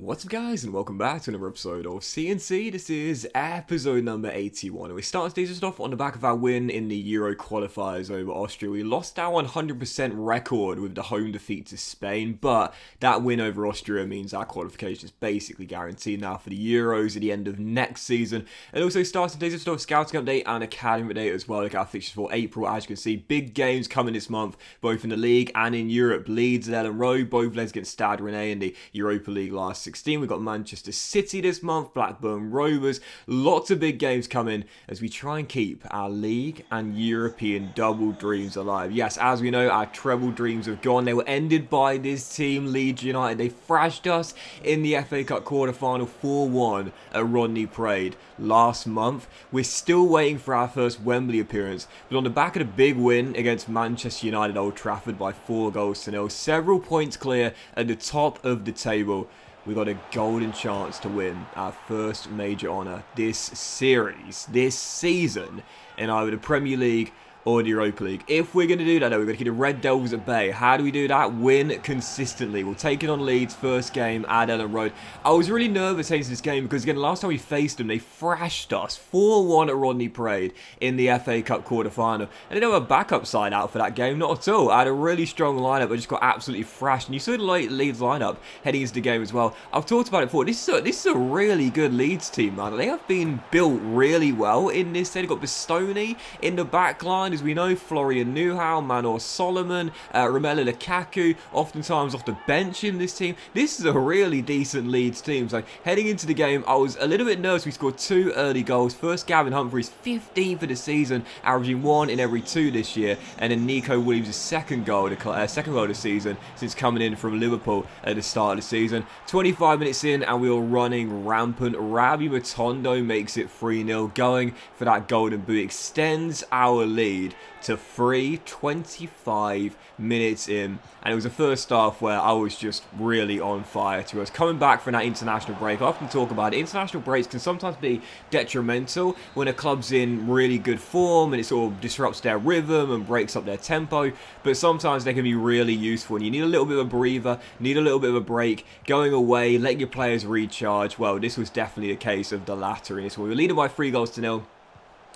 What's up guys, and welcome back to another episode of CNC. This is episode number 81, and we start today's off on the back of our win in the Euro qualifiers over Austria. We lost our 100% record with the home defeat to Spain, but that win over Austria means our qualification is basically guaranteed now for the Euros at the end of next season. And also starting today's off scouting update and academy update as well. Look at our fixtures for April. As you can see, big games coming this month, both in the league and in Europe. Leeds and Ellen Road, both legs against Stade Rennais in the Europa League last 16. We've got Manchester City this month, Blackburn Rovers. Lots of big games coming as we try and keep our league and European double dreams alive. Yes, as we know, our treble dreams have gone. They were ended by this team, Leeds United. They thrashed us in the FA Cup quarter-final 4-1 at Rodney Parade last month. We're still waiting for our first Wembley appearance, but on the back of the big win against Manchester United at Old Trafford by 4-0, several points clear at the top of the table, we got a golden chance to win our first major honour this series, this season, in either the Premier League or the Europa League. If we're going to do that, though, we're going to keep the Red Devils at bay. How do we do that? Win consistently. We'll take it on Leeds first game at Ellen Road. I was really nervous heading to this game because, again, last time we faced them, they thrashed us 4-1 at Rodney Parade in the FA Cup quarter-final. And they don't have a backup side out for that game, not at all. I had a really strong lineup. I just got absolutely thrashed. And you saw the Leeds lineup heading into the game as well. I've talked about it before. This is a really good Leeds team, man. They have been built really well in this. They've got Bastoni in the back line. As we know, Florian Neuhaus, Manor Solomon, Romelu Lukaku, oftentimes off the bench in this team. This is a really decent Leeds team. So heading into the game, I was a little bit nervous. We scored 2 early goals. First, Gavin Humphreys, 15 for the season, averaging 1 in every 2 this year. And then Nico Williams' second goal of the season since coming in from Liverpool at the start of the season. 25 minutes in, and we were running rampant. Rabi Matondo makes it 3-0, going for that golden boot, extends our lead to 25 minutes in, and it was the first half where I was just really on fire. To us coming back from that international break, I often talk about it. International breaks can sometimes be detrimental when a club's in really good form and it sort of disrupts their rhythm and breaks up their tempo, but sometimes they can be really useful, and you need a little bit of a breather, need a little bit of a break, going away, letting your players recharge. Well, this was definitely a case of the latter in this one. We were leading by 3-0.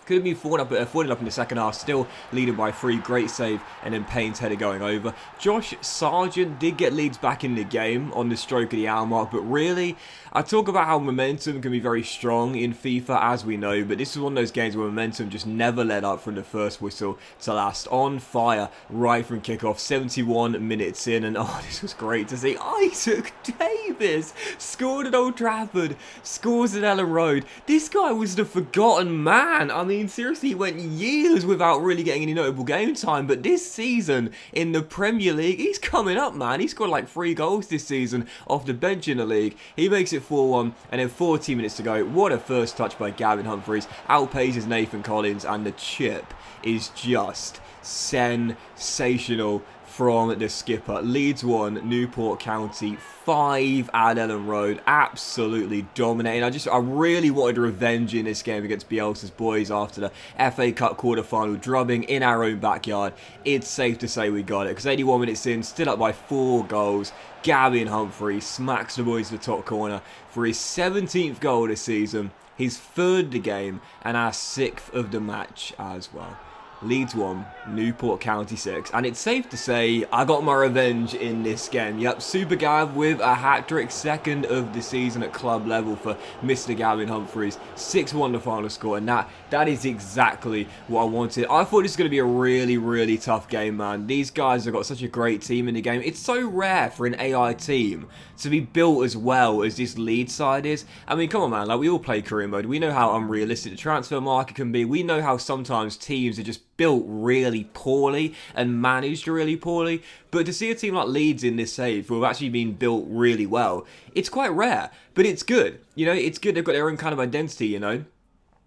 Could have been falling up in the second half, still leading by 3. Great save, and then Payne's header going over. Josh Sargent did get Leeds back in the game on the stroke of the hour mark, but really, I talk about how momentum can be very strong in FIFA, as we know, but this is one of those games where momentum just never let up from the first whistle to last. On fire right from kickoff, 71 minutes in, and oh, this was great to see. Isaac Davis scored at Old Trafford, scores at Ellen Road. This guy was the forgotten man. I mean, seriously, he went years without really getting any notable game time, but this season in the Premier League, he's coming up, man. He scored like 3 goals this season off the bench in the league. He makes it 4-1, and then 14 minutes to go. What a first touch by Gavin Humphreys. Outpaces Nathan Collins, and the chip is just sensational from the skipper. Leeds 1, Newport County 5 at Ellen Road. Absolutely dominating. I really wanted revenge in this game against Bielsa's boys after the FA Cup quarter-final drubbing in our own backyard. It's safe to say we got it, because 81 minutes in, still up by 4 goals. Gavin Humphreys smacks the boys to the top corner for his 17th goal this season, his 3rd of the game, and our 6th of the match as well. Leeds 1, Newport County 6. And it's safe to say I got my revenge in this game. Yep, Super Gav with a hat-trick, 2nd of the season at club level for Mr. Gavin Humphreys. 6-1 the final score, and that is exactly what I wanted. I thought this was going to be a really, really tough game, man. These guys have got such a great team in the game. It's so rare for an AI team to be built as well as this Leeds side is. I mean, come on, man. Like, we all play career mode. We know how unrealistic the transfer market can be. We know how sometimes teams are just built really poorly and managed really poorly, but to see a team like Leeds in this save who have actually been built really well, it's quite rare, but it's good. You know, it's good. They've got their own kind of identity, you know.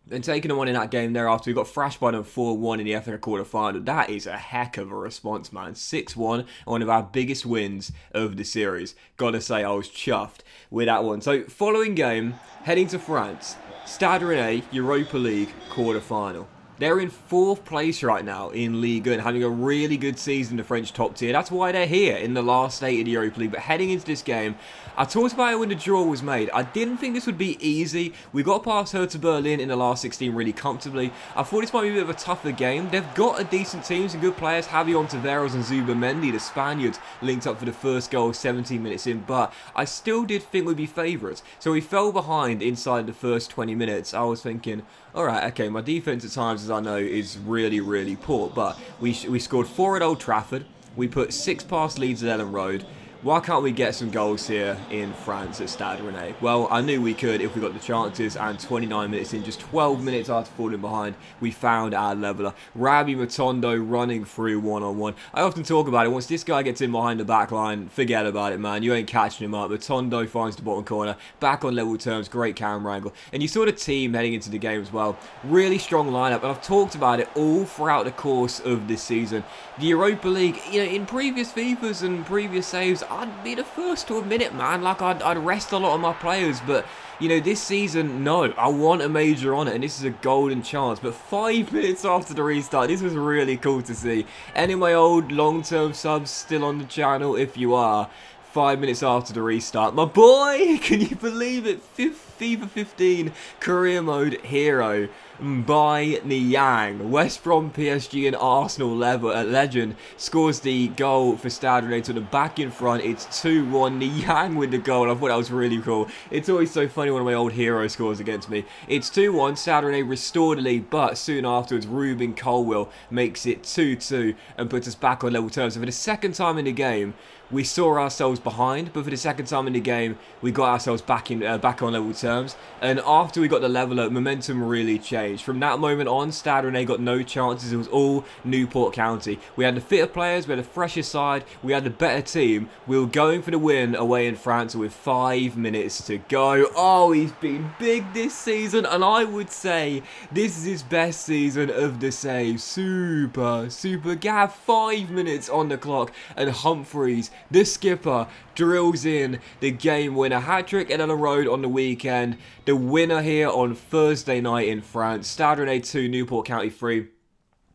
And taking them on in that game there after we got thrashed by them 4-1 in the FA quarter-final, that is a heck of a response, man. 6-1, one of our biggest wins of the series. Gotta say, I was chuffed with that one. So, following game, heading to France, Stade Rennais Europa League quarter-final. They're in 4th place right now in Ligue 1, having a really good season in the French top tier. That's why they're here in the last 8 of the Europa League. But heading into this game, I talked about it when the draw was made. I didn't think this would be easy. We got past Hertha Berlin in the last 16 really comfortably. I thought this might be a bit of a tougher game. They've got a decent team, some good players. Javi Ontiveros and Zubamendi, the Spaniards, linked up for the first goal 17 minutes in. But I still did think we'd be favourites. So we fell behind inside the first 20 minutes. I was thinking, alright, okay, my defence at times, as I know, is really, really poor. But we scored 4 at Old Trafford. We put 6 past Leeds at Ellen Road. Why can't we get some goals here in France at Stade Rennais? Well, I knew we could if we got the chances, and 29 minutes in, just 12 minutes after falling behind, we found our leveller. Rabbi Matondo running through one-on-one. I often talk about it. Once this guy gets in behind the back line, forget about it, man. You ain't catching him up. Matondo finds the bottom corner, back on level terms, great camera angle. And you saw the team heading into the game as well. Really strong lineup, and I've talked about it all throughout the course of this season. The Europa League, you know, in previous FIFAs and previous saves, I'd be the first to admit it, man. Like, I'd rest a lot of my players, but, you know, this season, no. I want a major on it, and this is a golden chance. But 5 minutes after the restart, this was really cool to see. Any of my old long-term subs still on the channel, if you are, 5 minutes after the restart, my boy, can you believe it? FIFA 15 career mode hero by Niang. West Brom, PSG and Arsenal legend scores the goal for Stade Rennais to the back in front. It's 2-1. Niang with the goal. I thought that was really cool. It's always so funny when my old hero scores against me. It's 2-1. Stade Rennais restored the lead, but soon afterwards Ruben Colwill makes it 2-2 and puts us back on level terms. So for the second time in the game, we saw ourselves behind, but for the second time in the game, we got ourselves back on level terms. And after we got the leveller, momentum really changed. From that moment on, Stade Rennais got no chances. It was all Newport County. We had the fitter players, we had the fresher side, we had the better team. We were going for the win away in France with 5 minutes to go. Oh, he's been big this season, and I would say this is his best season of the save. Super GAV. 5 minutes on the clock, and Humphreys, the skipper, drills in the game winner. Hat-trick at Ellen Road on the weekend. The winner here on Thursday night in France. Stade Rennais 2, Newport County 3.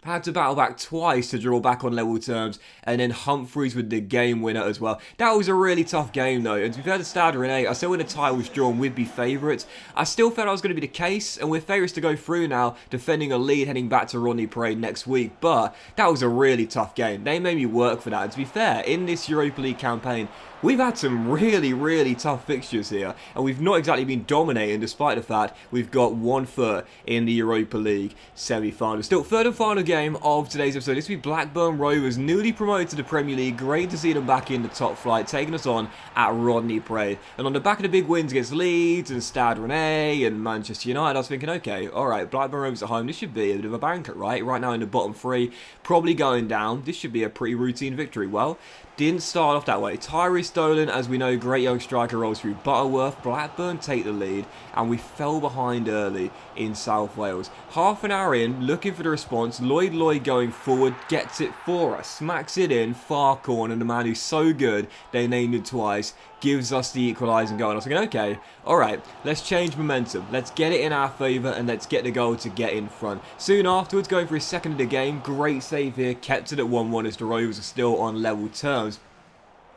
Had to battle back twice to draw back on level terms, and then Humphreys with the game winner as well. That was a really tough game though, and to be fair to Stade Rennais, I said when the tie was drawn we'd be favourites. I still felt that was going to be the case, and we're favourites to go through now, defending a lead heading back to Rodney Parade next week, but that was a really tough game. They made me work for that, and to be fair, in this Europa League campaign, we've had some really, really tough fixtures here, and we've not exactly been dominating despite the fact we've got 1 foot in the Europa League semi-final. Still, third and final game of today's episode. This will be Blackburn Rovers, newly promoted to the Premier League. Great to see them back in the top flight, taking us on at Rodney Parade. And on the back of the big wins against Leeds and Stade Rennais and Manchester United, I was thinking, okay, alright, Blackburn Rovers at home, this should be a bit of a banker, right? Right now in the bottom 3, probably going down. This should be a pretty routine victory. Well, didn't start off that way. Tyrese Dolan, as we know, great young striker, rolls through Butterworth. Blackburn take the lead, and we fell behind early in South Wales. Half an hour in, looking for the response. Lloyd going forward, gets it for us. Smacks it in, far corner, and the man who's so good, they named him twice, gives us the equalising goal. And I was thinking, okay, alright, let's change momentum. Let's get it in our favour, and let's get the goal to get in front. Soon afterwards, going for his second of the game. Great save here, kept it at 1-1 as the Rovers are still on level terms.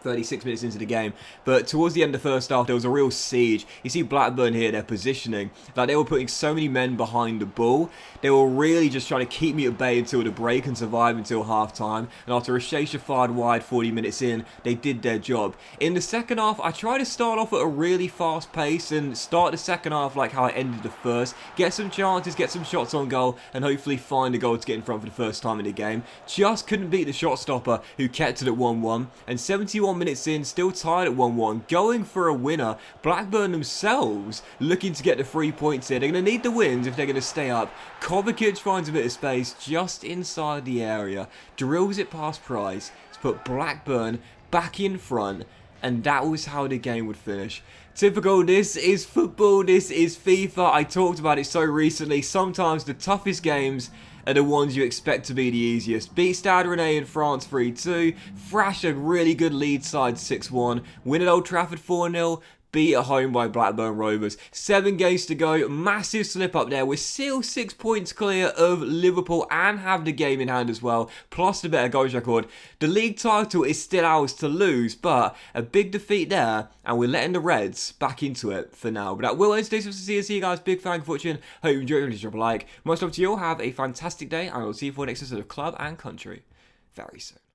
36 minutes into the game, but towards the end of the first half there was a real siege. You see Blackburn here, their positioning, like they were putting so many men behind the ball. They were really just trying to keep me at bay until the break and survive until half time, and after a Shea fired wide 40 minutes in, they did their job. In the second half, I tried to start off at a really fast pace and start the second half like how I ended the first, get some chances, get some shots on goal, and hopefully find a goal to get in front for the first time in the game. Just couldn't beat the shot stopper who kept it at 1-1, and 71 minutes in, still tied at 1-1, going for a winner. Blackburn themselves looking to get the 3 points here. They're going to need the wins if they're going to stay up. Kovacic finds a bit of space just inside the area, drills it past Price to put Blackburn back in front, and that was how the game would finish. Typical, this is football, this is FIFA. I talked about it so recently. Sometimes the toughest games are the ones you expect to be the easiest. Beat Stade Rennais in France 3-2, thrash a really good lead side 6-1, win at Old Trafford 4-0, beat at home by Blackburn Rovers. 7 games to go, massive slip up there. We're still 6 points clear of Liverpool and have the game in hand as well, plus the better goals record. The league title is still ours to lose, but a big defeat there, and we're letting the Reds back into it for now. But that will end today's episode of CNC, guys. Big fan of fortune. Hope you enjoyed it. Please drop a like. Most love to you all. Have a fantastic day, and I'll see you for the next episode of Club and Country very soon.